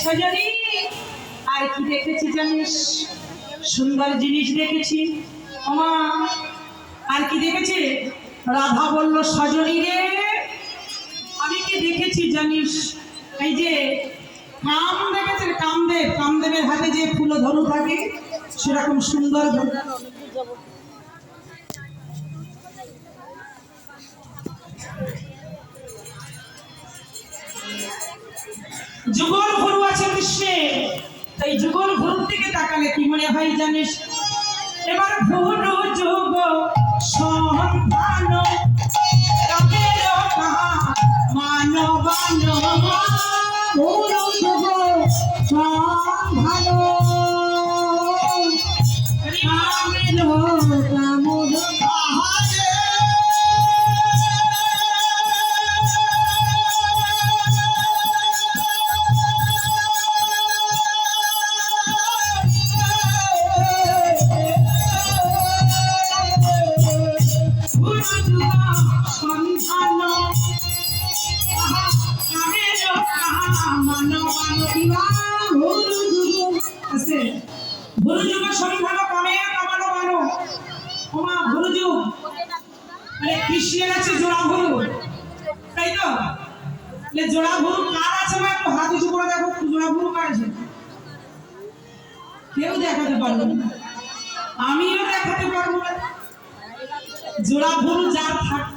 সজনী আর কি দেখেছি জানিস? সুন্দর জিনিস দেখেছি। ওমা আর কি দেখেছে? রাধা বলল সজনী রে আমি কি দেখেছি জানিস? এই যে কাম দেখেছে, কামদেব, কামদেবের হাতে যে ফুল ধনু থাকে সেরকম সুন্দর যুগল ভরু আছে কৃষ্ণে। এই যুগল ভরুর দিকে তাকালে কি মনে হয় জানিস? এবার ভরু যুগ সন্ধান মানবান ভরু যুগ সন্ধান রামের কৃষ্ণের আছে জোড়া ভরু, তাই তো? জোড়া ভরু কার আছে? না একটু হাত উঁচু করে দেখো, জোড়া ভরু কার আছে? কেউ দেখাতে পারবে না, আমিও দেখাতে পারবো না। জোড়া ভরু যার থাকতে